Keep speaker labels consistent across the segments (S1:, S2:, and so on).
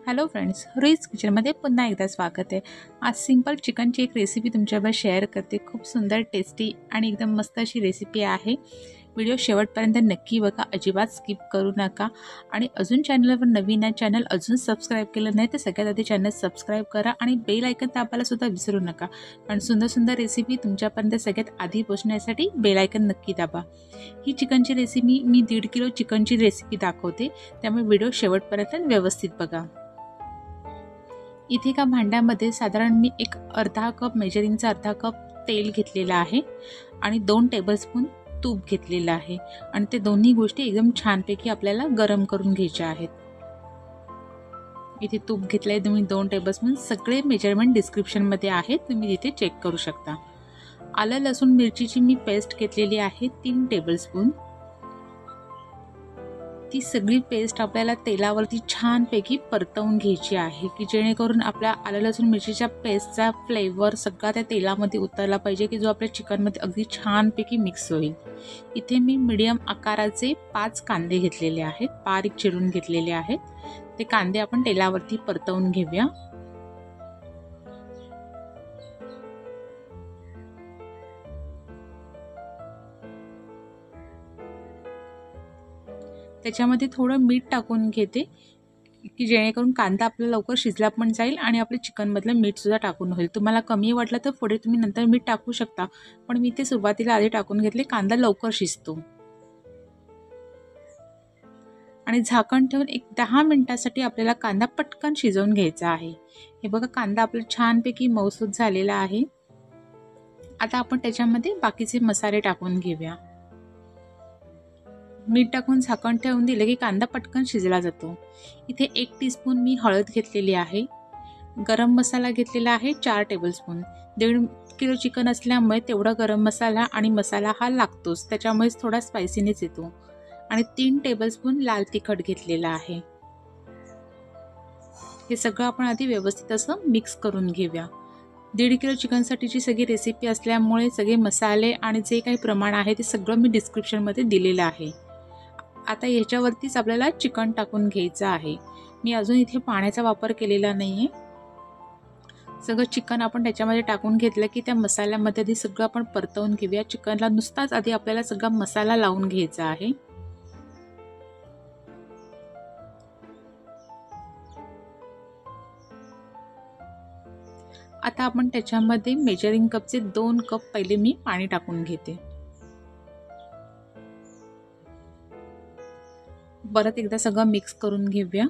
S1: Hello friends, रुईज किचनमध्ये पुन्हा एकदा स्वागत आहे। आज सिंपल चिकनची एक रेसिपी तुमच्याबरोबर शेअर करते। खूप सुंदर टेस्टी आणि एकदम मस्त अशी रेसिपी आहे। व्हिडिओ शेवटपर्यंत नक्की बघा, अजिबात स्किप करू नका। आणि अजून चॅनलवर नवीन आहे, चॅनल अजून सबस्क्राईब केलं नाही तर सगळ्यात आधी चॅनल सबस्क्राईब करा आणि बेल आयकन दाबायला सुद्धा विसरू नका। कारण सुंदर सुंदर रेसिपी तुमच्यापर्यंत सगळ्यात आधी पोहोचण्यासाठी बेल आयकन नक्की दाबा। ही चिकनची रेसिपी मी 1.5 किलो चिकनची रेसिपी दाखवते, त्यामुळे व्हिडिओ शेवटपर्यंत व्यवस्थित बघा। इथे का भांड्यामध्ये साधारण मी एक अर्धा कप मेजरिंगचा अर्धा कप तेल घेतलेला आहे आणि 2 टेबलस्पून तूप घेतलेलं आहे आणि ते दोन्ही गोष्टी एकदम छानपैकी आपल्याला गरम करून घ्यायच्या आहेत। इथे तूप घेतलंय तुम्ही 2 टेबलस्पून, सगळे मेजरमेंट डिस्क्रिप्शन मध्ये आहे, तुम्ही तिथे चेक करू शकता। आलं लसूण मिरचीची मी पेस्ट घेतलेली आहे 3 टेबलस्पून। ती सगळी पेस्ट आपल्याला तेलावरती छानपैकी परतवून घ्यायची आहे की जेणेकरून आपल्या आलं लसूण मिरचीच्या पेस्टचा फ्लेवर सगळा त्या तेलामध्ये उतरला पाहिजे, की जो आपल्या चिकनमध्ये अगदी छानपैकी मिक्स होईल। इथे मी मीडियम आकाराचे 5 कांदे घेतलेले आहेत, बारीक चिरून घेतलेले आहेत। ते कांदे आपण तेलावरती परतवून घेऊया। त्याच्यामध्ये थोडं मीठ टाकून घेते की जेणेकरून कांदा आपला लवकर शिजला पण जाईल आणि आपल्या चिकनमधलं मीठ सुद्धा टाकून होईल। तुम्हाला कमी वाटलं तर पुढे तुम्ही नंतर मीठ टाकू शकता, पण मी ते सुरुवातीला आधी टाकून घेतले, कांदा लवकर शिजतो। आणि झाकण ठेवून एक 10 मिनिटांसाठी आपल्याला कांदा पटकन शिजवून घ्यायचा आहे। हे बघा, कांदा आपला छानपैकी मऊसूत झालेला आहे। आता आपण त्याच्यामध्ये बाकीचे मसाले टाकून घेऊया। मीठ टाकून झाकण ठेवून दिले की कांदा पटकन शिजला जातो। इथे 1 टीस्पून मी हळद घेतलेली आहे। गरम मसाला घेतलेला आहे 4 टेबलस्पून। 1.5 किलो चिकन असल्यामुळे तेवढा गरम मसाला आणि मसाला हा लागतोच, त्याच्यामुळेच थोडा स्पायसीनेस येतो। आणि 3 टेबलस्पून लाल तिखट घेतलेला आहे। हे सगळं आपण आधी व्यवस्थित असं मिक्स करून घेऊया। 1.5 किलो चिकनसाठीची सगळी रेसिपी असल्यामुळे सगळे मसाले आणि जे काही प्रमाण आहे ते सगळं मी डिस्क्रिप्शनमध्ये दिलेलं आहे। आता याच्यावरतीच आपल्याला चिकन टाकून घ्यायचं आहे। मी अजून इथे पाण्याचा वापर केलेला नाहीये। सगळं चिकन आपण त्याच्यामध्ये टाकून घेतलं की त्या मसाल्यामध्ये आधी सगळं आपण परतवून घेऊया। चिकनला नुसताच आधी आपल्याला सगळा मसाला लावून घ्यायचा आहे। आता आपण त्याच्यामध्ये मेजरिंग कपचे 2 कप पहिले मी पाणी टाकून घेते। परत एकदा सगळं मिक्स करून घेऊया।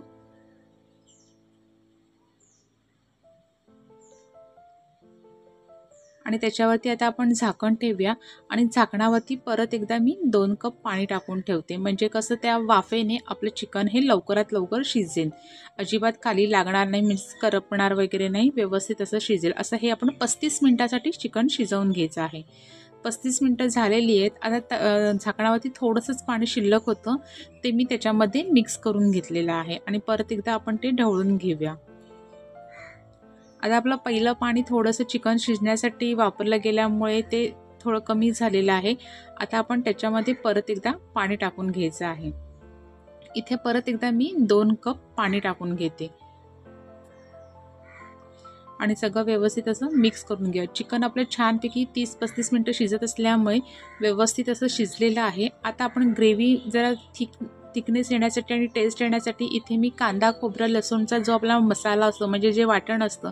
S1: आणि त्याच्यावरती आता आपण झाकण ठेवूया आणि झाकणावरती परत एकदा मी 2 कप पाणी टाकून ठेवते, म्हणजे कसं त्या वाफेने आपलं चिकन हे लवकरात लवकर शिजेल। अजिबात खाली लागणार नाही, म्हणजे करपणार वगैरे नाही, व्यवस्थित असं शिजेल। असं हे आपण 35 मिनिटांसाठी चिकन शिजवून घ्यायचं आहे। 35 मिनिटं झालेली आहेत। आता झाकणावरती थोडंसंच पाणी शिल्लक होतं, ते मी त्याच्यामध्ये मिक्स करून घेतलेलं आहे आणि परत एकदा आपण ते ढवळून घेऊया। आता आपलं पहिलं पाणी थोडंसं चिकन शिजण्यासाठी वापरलं गेल्यामुळे ते थोडं कमी झालेलं आहे। आता आपण त्याच्यामध्ये परत एकदा पाणी टाकून घ्यायचं आहे। इथे परत एकदा मी 2 कप पाणी टाकून घेते आणि सगळं व्यवस्थित असं मिक्स करून घ्या। चिकन आपलं छानपैकी 30-35 मिनिटं शिजत असल्यामुळे व्यवस्थित असं शिजलेलं आहे। आता आपण ग्रेव्ही जरा थिकनेस येण्यासाठी आणि टेस्ट येण्यासाठी इथे मी कांदा खोबरं लसूणचा जो आपला मसाला असतो, म्हणजे जे वाटण असतं,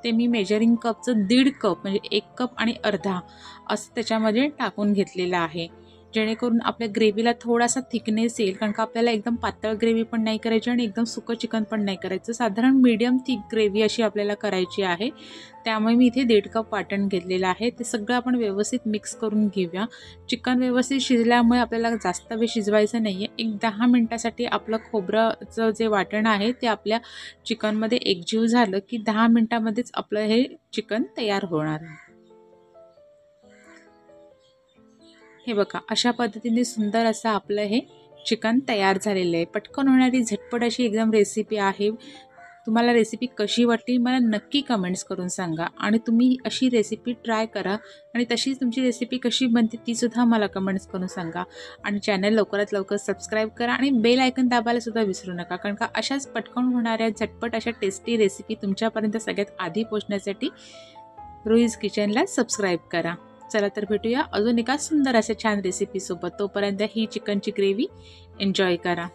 S1: ते मी मेजरिंग कपचं 1.5 कप म्हणजे 1 कप आणि अर्धा असं त्याच्यामध्ये टाकून घेतलेलं आहे, जेणेकरून आपल्या ग्रेव्हीला थोडासा थिकनेस येईल। कारण का आपल्याला एकदम पातळ ग्रेव्ही पण नाही करायची आणि एकदम सुकं चिकन पण नाही करायचं, साधारण मीडियम थिक ग्रेव्ही अशी आपल्याला करायची आहे। त्यामुळे मी इथे 1.5 कप वाटण घेतलेलं आहे। ते सगळं आपण व्यवस्थित मिक्स करून घेऊया। चिकन व्यवस्थित शिजल्यामुळे आपल्याला जास्त वेळ शिजवायचं नाही आहे। एक 10 मिनिटांसाठी आपलं खोबरंचं जे वाटण आहे ते आपल्या चिकनमध्ये एकजीव झालं की 10 मिनिटांमध्येच आपलं हे चिकन तयार होणार आहे। हे बघा, अशा पद्धतीने सुंदर असं आपलं हे चिकन तयार झालेलं आहे। पटकन होणारी झटपट अशी एकदम रेसिपी आहे। तुम्हाला रेसिपी कशी वाटली मला नक्की कमेंट्स करून सांगा आणि तुम्ही अशी रेसिपी ट्राय करा आणि तशीच तुमची रेसिपी कशी बनते तीसुद्धा मला कमेंट्स करून सांगा. आणि चॅनल लवकरात लवकर सबस्क्राईब करा आणि बेल आयकन दाबायलासुद्धा विसरू नका, कारण का अशाच पटकन होणाऱ्या झटपट अशा टेस्टी रेसिपी तुमच्यापर्यंत सगळ्यात आधी पोहोचण्यासाठी रुईज किचनला सबस्क्राईब करा. चला तर भेटूया अजून एका सुंदर अशा छान रेसिपीसोबत. तोपर्यंत ही चिकनची ग्रेव्ही एन्जॉय करा.